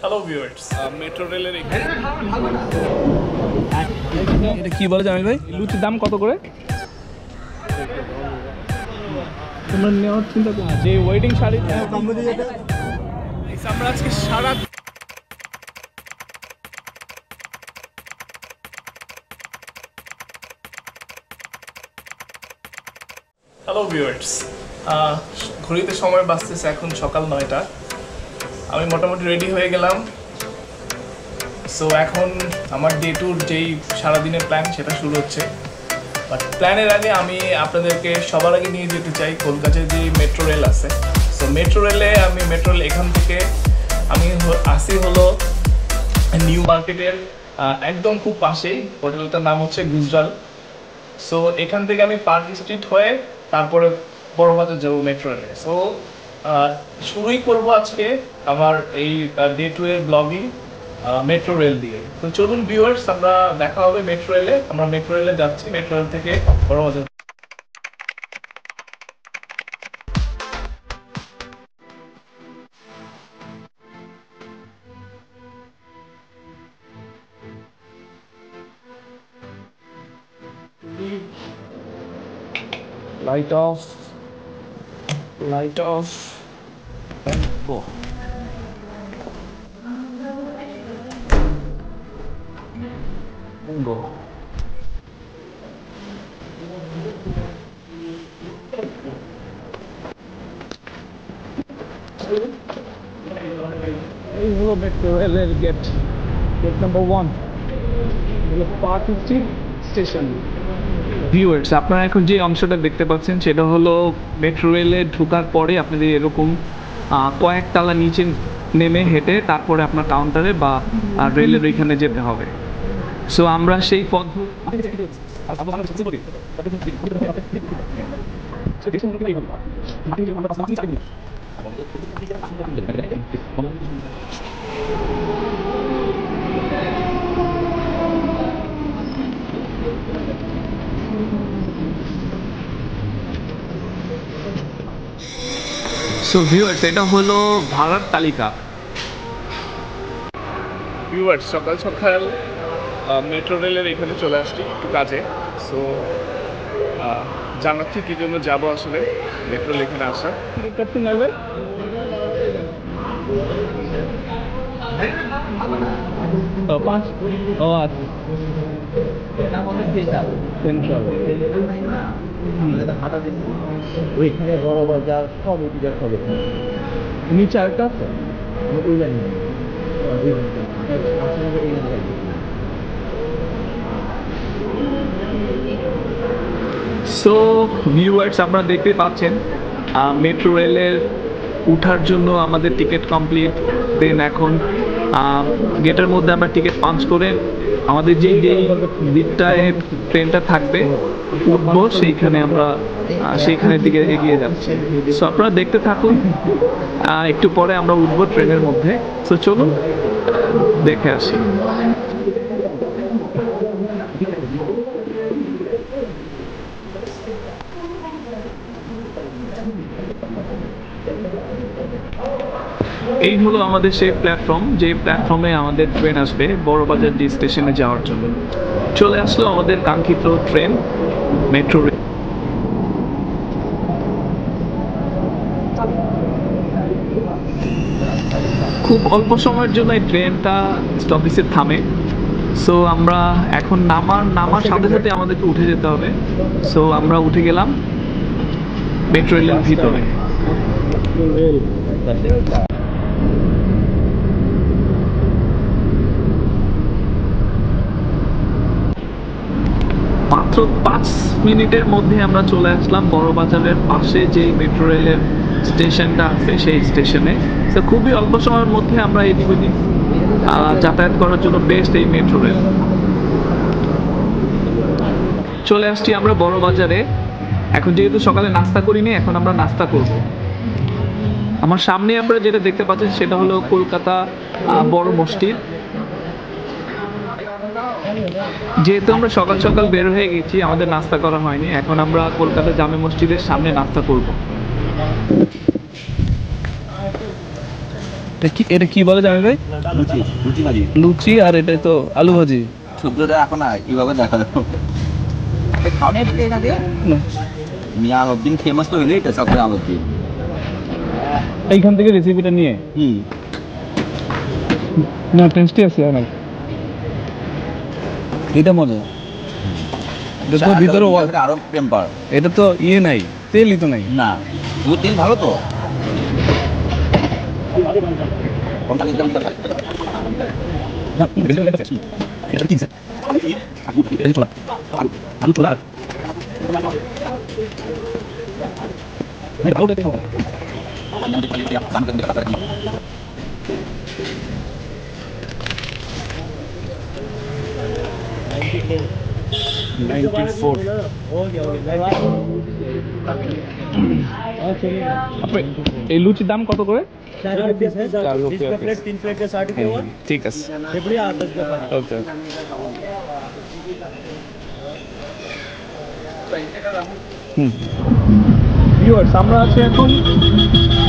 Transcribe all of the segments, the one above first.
Hello viewers, metro রেলের এটা কি বলে জামিল ভাই? লুচির দাম কত করে? তোমরা নেওয়ার চিন্তা করো যে ওয়েটিং শাড়ি আমরা আজকে সারা হ্যালো ভিউয়ার্স, ঘড়িতে সময় বাঁচতেছে এখন সকাল 9টা। আমি মোটামুটি রেডি হয়ে গেলাম। সো এখন আমার ডে টুর যেই সারাদিনের প্ল্যান সেটা শুরু হচ্ছে। বাট প্ল্যানের আগে আমি আপনাদেরকে সবার আগে নিয়ে যেতে চাই কলকাতায় যে মেট্রো রেল আছে। সো মেট্রো রেলে এখান থেকে আমি আসি হলো নিউ মার্কেটের একদম খুব পাশেই। হোটেলটার নাম হচ্ছে গুজরাল। সো এখান থেকে আমি পার্ক স্ট্রিট হয়ে তারপরে বড়বাজার যাবো মেট্রো রেলে। সো শুরুই করবো আজকে আমার এই ডে টু এর ব্লগিং মেট্রো রেল দিয়ে। তো চলুন ভিউয়ার্স, আমরা দেখা হবে মেট্রো রেলে। আমরা মেট্রো রেলে যাচ্ছি, মেট্রো রেল থেকে Burrabazar. Light off, light off, and go. And go. এই হলো মেট্রো রেলের গেট নাম্বার 1, হলো পার্ক স্ট্রিট স্টেশন। ভিউয়ার্স, আপনারা এখন যে অংশটা দেখতে পাচ্ছেন সেটা হলো মেট্রো রেলে ঢোকার পরে আপনাদের এরকম কয়েক তালা নিচে নেমে হেঁটে তারপরে আপনার কাউন্টারে বা রেলের ওইখানে যেতে হবে। সো আমরা সেই পথ সো ভিউয়ার্স, এটা হলো ভাড়ার তালিকা। ভিউয়ার্স, সকাল সকাল মেট্রো রেলের এখানে চলে আসছি একটু কাজে। সো জানাচ্ছি কি জন্য যাবো আসলে মেট্রো রেল এখানে আসা। ওইখানে বড় বাজার সব উঠিদার হবে নিচে আরেকটা আছে। সো ভিউয়ার্স, আপনারা দেখতে পাচ্ছেন মেট্রো রেলের উঠার জন্য আমাদের টিকিট কমপ্লিট। দেন এখন গেটের মধ্যে আমরা টিকিট পাঞ্চ করে আমাদের যেই দিকটায় ট্রেনটা থাকবে উঠবো সেইখানে আমরা সেইখানের দিকে এগিয়ে যাচ্ছি। সো আপনারা দেখতে থাকুন, একটু পরে আমরা উঠবো ট্রেনের মধ্যে। সো চলুন দেখে আসি। এই হলো আমাদের সেই প্ল্যাটফর্ম, যে প্ল্যাটফর্মে আমাদের ট্রেন আসবে বড়বাজার ডি স্টেশনে যাওয়ার জন্য। চলে আসলো আমাদের কাঙ্ক্ষিত ট্রেন মেট্রো রেল। খুব অল্প সময়ের জন্য এই ট্রেনটা স্টপেজে থামে। সো আমরা এখন নামার সাথে সাথে আমাদেরকে উঠে যেতে হবে। সো আমরা উঠে গেলাম মেট্রো রেলের ভিতরে। মাত্র 5 মিনিটের মধ্যে আমরা চলে আসলাম বড়বাজারের পাশে যে মেট্রো রেলের স্টেশনটা আছে সেই স্টেশনে। তো খুবই অল্প সময়ের মধ্যে আমরা এদিক ওদিক যাতায়াত করার জন্য বেস্ট এই মেট্রো রেল। চলে আসছি আমরা বড়বাজারে। এখন যেহেতু সকালে নাস্তা করিনি, এখন আমরা নাস্তা করব। আমার সামনে আপনারা যেটা দেখতে পাচ্ছেন সেটা হলো কলকাতা বড় মসজিদ। যেহেতু আমরা সকাল সকাল বের হয়ে গেছি, আমাদের নাস্তা করা হয়নি, এখন আমরা কলকাতা জামে মসজিদের সামনে নাস্তা করব। এটা কি বলে জামি ভাই? লুচি লুচি ভাজি লুচি, আর এটা তো আলু ভাজি। সবজিটা এখন না কিভাবে দেখা যাবে মিয়া আলুদ্দিন ফেমাস তো হইলে এটা সকালে আলুদ্দিন এইখান থেকে রেসিপিটা নিয়ে না টেস্টি আছে অনেক। এটা মজা। এটা তো ভিতরে আরো টেম্পার, এটা তো ইয়ে নাই, তেলই তো নাই। না দুধ তেল ভালো তো এই লুচির দাম কত করে? 4 रुपये है, 4 रुपये 20 प्लेट 3 प्लेट के 60 रुपये और ঠিক আছে। फेफड़ी 8-10 का पानी। ওকে ভিউয়ার্স, আমরা আছি এখন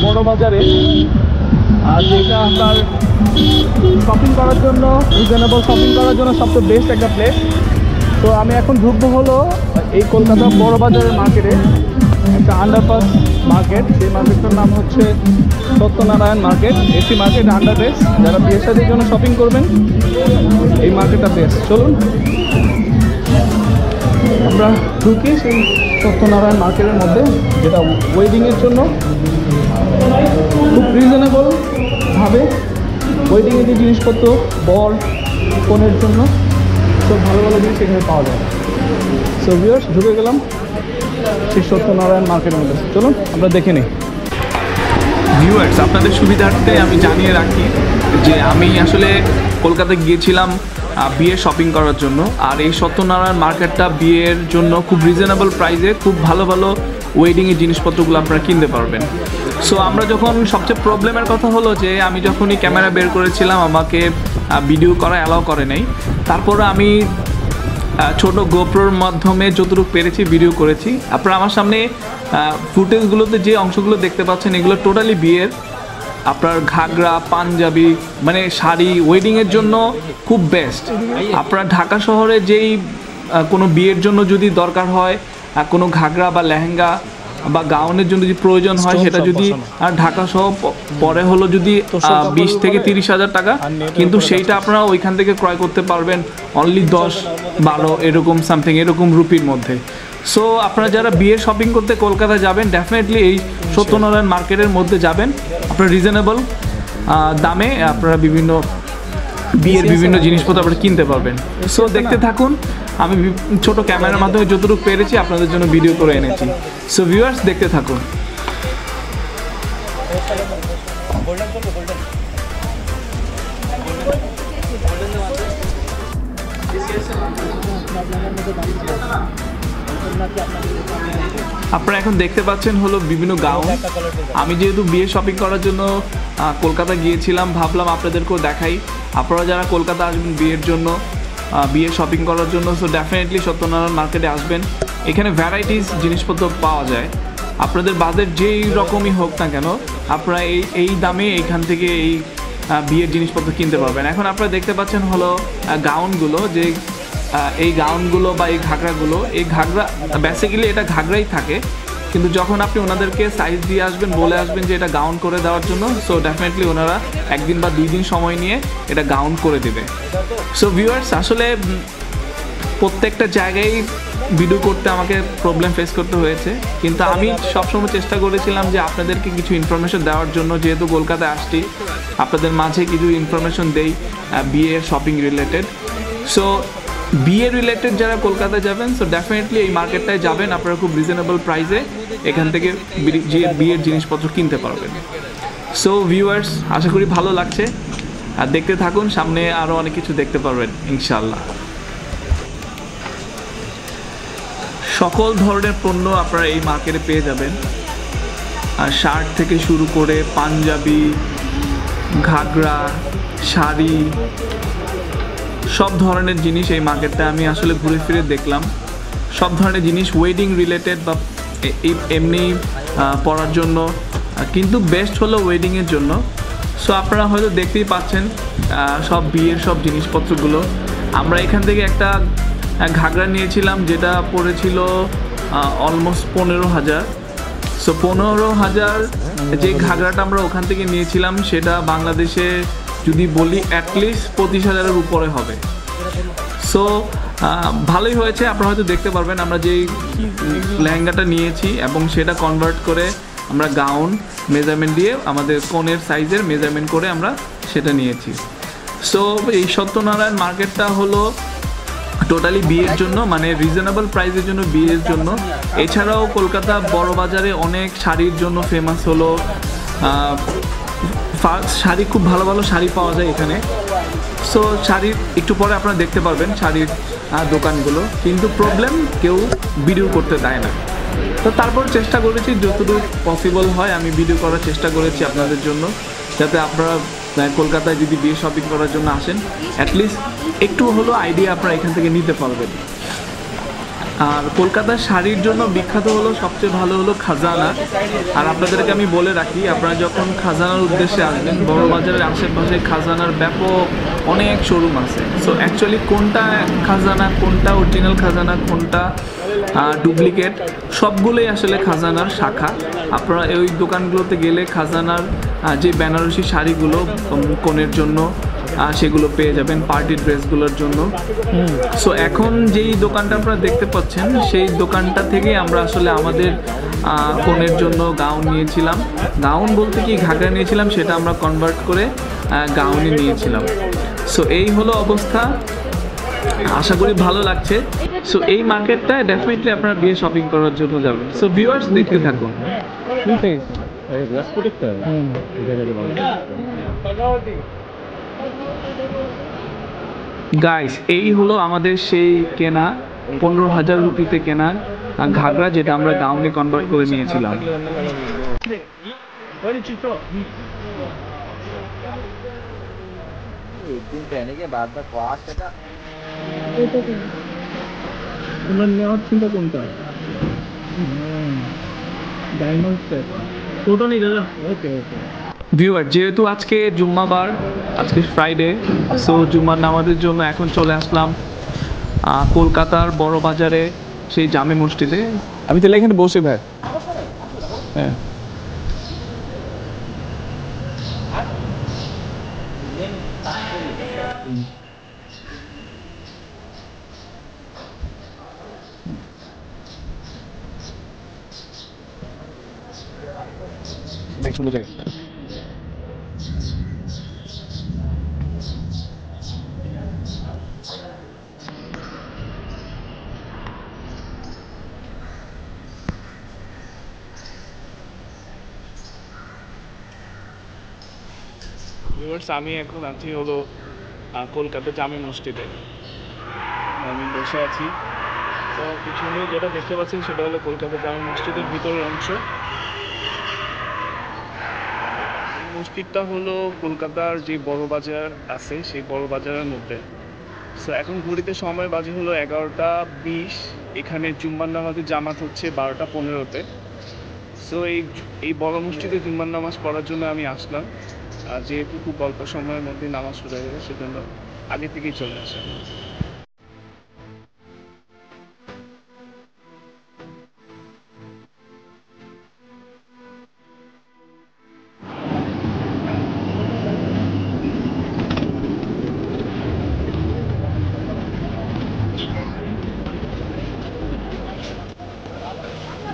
বড় বাজারে, আর যেটা আপনার শপিং করার জন্য, রিজনেবল শপিং করার জন্য সবচেয়ে বেস্ট একটা প্লেস। তো আমি এখন ঢুকবো হলো এই কলকাতা বড় বাজারের মার্কেটে, একটা আন্ডারপাস মার্কেট। সেই মার্কেটটার নাম হচ্ছে সত্যনারায়ণ মার্কেট, এসি মার্কেট আন্ডারবেস। যারা বিয়ে শাদীর জন্য শপিং করবেন এই মার্কেটটা বেস্ট। চলুন আমরা ঢুকি সেই সত্যনারায়ণ মার্কেটের মধ্যে, যেটা ওয়েডিংয়ের জন্য খুব রিজনেবল ভাবে ওয়েডিংয়ের যে জিনিসপত্র, বর কনের জন্য সব ভালো ভালো জিনিস এখানে পাওয়া যায়। সো ভিউয়ার্স, ঢুকে গেলাম সেই সত্যনারায়ণ মার্কেটের মধ্যে। চলুন আমরা দেখে নিই। ভিউয়ার্স, আপনাদের সুবিধার্থে আমি জানিয়ে রাখি যে আমি আসলে কলকাতা গিয়েছিলাম বিয়ের শপিং করার জন্য, আর এই সত্যনারায়ণ মার্কেটটা বিয়ের জন্য খুব রিজনেবল প্রাইসে খুব ভালো ভালো ওয়েডিংয়ের জিনিসপত্রগুলো আপনারা কিনতে পারবেন। সো আমরা যখন সবচেয়ে প্রবলেমের কথা হলো যে আমি যখনই ক্যামেরা বের করেছিলাম আমাকে ভিডিও করা অ্যালাউ করে নাই। তারপরে আমি ছোট গোপ্রোর মাধ্যমে যতটুকু পেরেছি ভিডিও করেছি। আপনারা আমার সামনে ফুটেজগুলোতে যে অংশগুলো দেখতে পাচ্ছেন এগুলো টোটালি বিয়ের। আপনার ঘাগরা, পাঞ্জাবি, মানে শাড়ি ওয়েডিংয়ের জন্য খুব বেস্ট। আপনার ঢাকা শহরে যেই কোনো বিয়ের জন্য যদি দরকার হয় কোনো ঘাগরা বা লেহেঙ্গা বা গাউনের জন্য যদি প্রয়োজন হয়, সেটা যদি ঢাকা সহ পরে হলো যদি 20 থেকে 30 হাজার টাকা, কিন্তু সেইটা আপনারা ওইখান থেকে ক্রয় করতে পারবেন অনলি 10-12 এরকম সামথিং এরকম রুপির মধ্যে। সো আপনারা যারা বিয়ের শপিং করতে কলকাতা যাবেন ডেফিনেটলি এই সত্যনারায়ণ মার্কেটের মধ্যে যাবেন। আপনারা রিজনেবল দামে আপনারা বিয়ের বিভিন্ন জিনিসপত্র আপনারা কিনতে পারবেন। সো দেখতে থাকুন, আমি ছোট ক্যামেরার মাধ্যমে যতটুকু পেরেছি আপনাদের জন্য ভিডিও করে এনেছি। সো ভিউয়ার্স, দেখতে থাকুন। আপনারা এখন দেখতে পাচ্ছেন হলো বিভিন্ন গাউন। আমি যেহেতু বিয়ে শপিং করার জন্য কলকাতা গিয়েছিলাম, ভাবলাম আপনাদেরকেও দেখাই। আপনারা যারা কলকাতা আসবেন বিয়ের জন্য, বিয়ে শপিং করার জন্য, সো ডেফিনেটলি সত্যনারায়ণ মার্কেটে আসবেন। এখানে ভ্যারাইটিস জিনিসপত্র পাওয়া যায়। আপনাদের বাজেট যেই রকমই হোক না কেন, আপনারা এই দামে এইখান থেকে এই বিয়ের জিনিসপত্র কিনতে পারবেন। এখন আপনারা দেখতে পাচ্ছেন হলো গাউনগুলো, যে এই গাউনগুলো বা এই ঘাগরাগুলো, এই ঘাগরা বেসিক্যালি এটা ঘাগরাই থাকে, কিন্তু যখন আপনি ওনাদেরকে সাইজ দিয়ে আসবেন, বলে আসবেন যে এটা গাউন করে দেওয়ার জন্য, সো ডেফিনেটলি ওনারা 1 দিন বা 2 দিন সময় নিয়ে এটা গাউন করে দেবে। সো ভিউয়ার্স, আসলে প্রত্যেকটা জায়গায় ভিডিও করতে আমাকে প্রবলেম ফেস করতে হয়েছে, কিন্তু আমি সবসময় চেষ্টা করেছিলাম যে আপনাদেরকে কিছু ইনফরমেশন দেওয়ার জন্য। যেহেতু কলকাতায় আসছি, আপনাদের মাঝে কিছু ইনফরমেশন দেই বিয়ের শপিং রিলেটেড। সো বিয়ে রিলেটেড যারা কলকাতায় যাবেন, সো ডেফিনেটলি এই মার্কেটটায় যাবেন। আপনারা খুব রিজনেবল প্রাইসে এখান থেকে বিয়ের জিনিসপত্র কিনতে পারবেন। সো ভিউয়ার্স, আশা করি ভালো লাগছে, আর দেখতে থাকুন, সামনে আরও অনেক কিছু দেখতে পারবেন ইনশাল্লাহ। সকল ধরনের পণ্য আপনারা এই মার্কেটে পেয়ে যাবেন, আর শার্ট থেকে শুরু করে পাঞ্জাবি, ঘাগরা, শাড়ি, সব ধরনের জিনিস এই মার্কেটটা আমি আসলে ঘুরে ফিরে দেখলাম। সব ধরনের জিনিস ওয়েডিং রিলেটেড বা এমনি পরার জন্য, কিন্তু বেস্ট হলো ওয়েডিংয়ের জন্য। সো আপনারা হয়তো দেখতেই পাচ্ছেন সব বিয়ের সব জিনিসপত্রগুলো। আমরা এখান থেকে একটা ঘাগরা নিয়েছিলাম যেটা পড়েছিল অলমোস্ট 15,000। সো 15,000 যে ঘাগরাটা আমরা ওখান থেকে নিয়েছিলাম সেটা বাংলাদেশে যদি বলি অ্যাটলিস্ট 25,000-এর উপরে হবে। সো ভালোই হয়েছে, আপনারা হয়তো দেখতে পারবেন আমরা যেই লেহেঙ্গাটা নিয়েছি এবং সেটা কনভার্ট করে আমরা গাউন মেজারমেন্ট দিয়ে আমাদের কোণের সাইজের মেজারমেন্ট করে আমরা সেটা নিয়েছি। সো এই সত্যনারায়ণ মার্কেটটা হলো টোটালি বিয়ের জন্য, মানে রিজনেবল প্রাইসের জন্য, বিয়ের জন্য। এছাড়াও কলকাতা বড় বাজারে অনেক শাড়ির জন্য ফেমাস হলো, শাড়ি খুব ভালো ভালো শাড়ি পাওয়া যায় এখানে। সো শাড়ির একটু পরে আপনারা দেখতে পারবেন শাড়ির দোকানগুলো, কিন্তু প্রবলেম কেউ ভিডিও করতে দেয় না। তো তারপর চেষ্টা করেছি যতটুকু পসিবল হয় আমি ভিডিও করার চেষ্টা করেছি আপনাদের জন্য, যাতে আপনারা কলকাতায় যদি বিয়ে শপিং করার জন্য আসেন অ্যাটলিস্ট একটু হলো আইডিয়া আপনারা এখান থেকে নিতে পারবেন। আর কলকাতার শাড়ির জন্য বিখ্যাত হলো সবচেয়ে ভালো হলো খাজানা। আর আপনাদেরকে আমি বলে রাখি, আপনারা যখন খাজানার উদ্দেশ্যে আসবেন বড় বাজারের আশেপাশে খাজানার ব্যাপক অনেক শোরুম আছে। সো অ্যাকচুয়ালি কোনটা খাজানা, কোনটা অরিজিনাল খাজানা, কোনটা ডুপ্লিকেট, সবগুলোই আসলে খাজানার শাখা। আপনারা ওই দোকানগুলোতে গেলে খাজানার যে বেনারসি শাড়িগুলো কনের জন্য সেগুলো পেয়ে যাবেন, পার্টি ড্রেসগুলোর জন্য। সো এখন যেই দোকানটা আপনারা দেখতে পাচ্ছেন সেই দোকানটা থেকে আমরা আসলে আমাদের কনের জন্য গাউন নিয়েছিলাম। গাউন বলতে কি ঘাগরা নিয়েছিলাম, সেটা আমরা কনভার্ট করে গাউনে নিয়েছিলাম। সো এই হলো অবস্থা, আশা করি ভালো লাগছে। সো এই মার্কেটটায় ডেফিনেটলি আপনারা বিয়ে শপিং করার জন্য যাবেন। সো ভিউয়ার্স দেখতে থাকুন। গাইস, এই হলো আমাদের সেই কেনা 15,000 রুপিতে কেনা ঘাগরা, যেটা আমরা গাউনে কনভার্ট করে নিয়েছিলাম। নেওয়ার চিন্তা কোনটা? ভিউয়ার, যেহেতু আজকে জুম্মাবার, আজকে ফ্রাইডে, সো জুম্মার নামাজের জন্য এখন চলে আসলাম কলকাতার বড় বাজারে সেই জামে মসজিদে। আমি তাহলে এখানে বসে ভাই। হ্যাঁ, সুন্দর জায়গা। আমি এখন আছি হলো কলকাতা জামে মসজিদে, আমি বসে আছি। তো পিছনে যেটা দেখতে পাচ্ছেন সেটা হলো কলকাতা জামে মসজিদের ভিতরের অংশ। মসজিদটা হলো কলকাতার যে বড় বাজার আছে সেই বড় বাজারের মধ্যে। সো এখন ঘড়িতে সময় বাজে হলো 11টা 20। এখানে জুম্মার নামাজের জামাত হচ্ছে 12টা 15-তে। সো এই বড় মসজিদে জুম্মার নামাজ পড়ার জন্য আমি আসলাম, আর যেহেতু খুব অল্প সময়ের মধ্যে নামাজ শুরু হয়ে যাবে সেজন্য আগে থেকেই চলে আসলাম।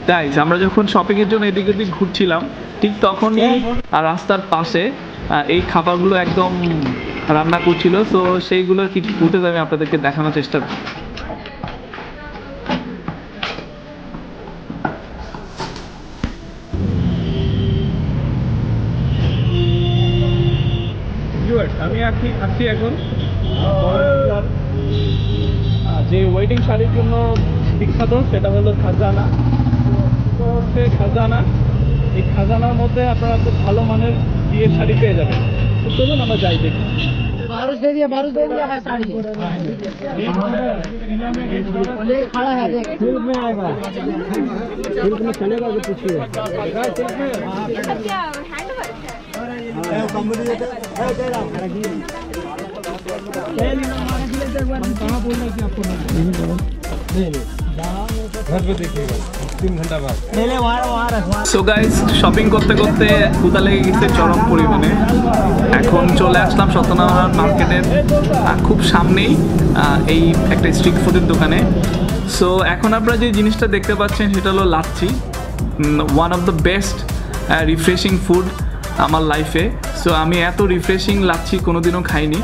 গাইস, আমরা যখন শপিংয়ের জন্য এদিক ওদিক ঘুরছিলাম ঠিক তখনই রাস্তার পাশে এই খাবারগুলো একদম রান্না করছিল। তো সেইগুলোর কিছু ফুটেজ আমি আপনাদেরকে দেখানোর চেষ্টা করি। আমি আসছি এখন যে ওয়েডিং শাড়ির জন্য বিখ্যাত, সেটা হলো খাজানা। তো হচ্ছে খাজানা, এই খাজানার মধ্যে আপনারা খুব ভালো মানের বিয়ের শাড়ি পেয়ে যাবেন। তো চলুন আমরা যাই দেখি। সো গাইস, শপিং করতে করতে ক্ষুধা লেগে গেছে চরম পরিমাণে। এখন চলে আসলাম সত্যনারায়ণ মার্কেটের খুব সামনেই এই একটা স্ট্রিট ফুডের দোকানে। সো এখন আপনারা যে জিনিসটা দেখতে পাচ্ছেন সেটা হলো lassi, one of the best refreshing food আমার লাইফে। সো আমি এত রিফ্রেশিং লাচ্ছি কোনোদিনও খাইনি,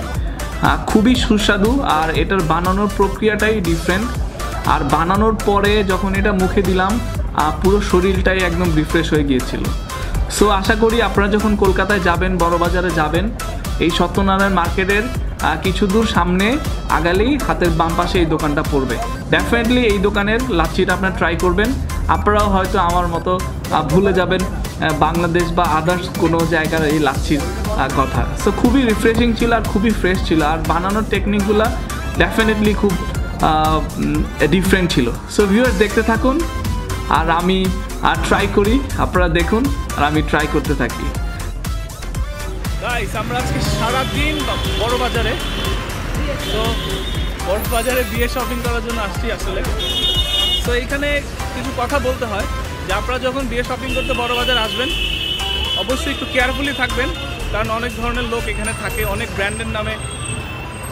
খুবই সুস্বাদু। আর এটার বানানোর প্রক্রিয়াটাই ডিফারেন্ট, আর বানানোর পরে যখন এটা মুখে দিলাম পুরো শরীরটাই একদম রিফ্রেশ হয়ে গিয়েছিল। সো আশা করি আপনারা যখন কলকাতায় যাবেন, বড়বাজারে যাবেন, এই সত্যনারায়ণ মার্কেটের কিছু দূর সামনে আগালেই হাতের বাম পাশে এই দোকানটা পড়বে। ডেফিনেটলি এই দোকানের লাচ্ছিটা আপনারা ট্রাই করবেন। আপনারাও হয়তো আমার মতো ভুলে যাবেন বাংলাদেশ বা আদার্স কোনো জায়গার এই লাচ্ছির কথা। সো খুবই রিফ্রেশিং ছিল আর খুবই ফ্রেশ ছিল, আর বানানোর টেকনিকগুলো ডেফিনেটলি খুব ডিফারেন্ট ছিল। সো ভিউয়ার্স, দেখতে থাকুন আর আমি ট্রাই করি, আপনারা দেখুন আর আমি ট্রাই করতে থাকি। গাইস, আমরা আজকে সারাদিন বড়বাজারে, তো বড়বাজারে বিয়ে শপিং করার জন্য আসছি আসলে। তো এইখানে কিছু কথা বলতে হয় যে আপনারা যখন বিয়ে শপিং করতে বড়বাজার আসবেন অবশ্যই একটু কেয়ারফুলি থাকবেন, কারণ অনেক ধরনের লোক এখানে থাকে, অনেক ব্র্যান্ডের নামে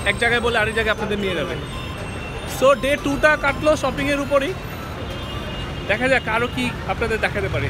এক জায়গায় বলে আরেক জায়গায় আপনাদের নিয়ে যাবে। সো ডে 2টা কাটলো শপিংয়ের উপরই, দেখা যাক আরও কি আপনাদের দেখাতে পারি।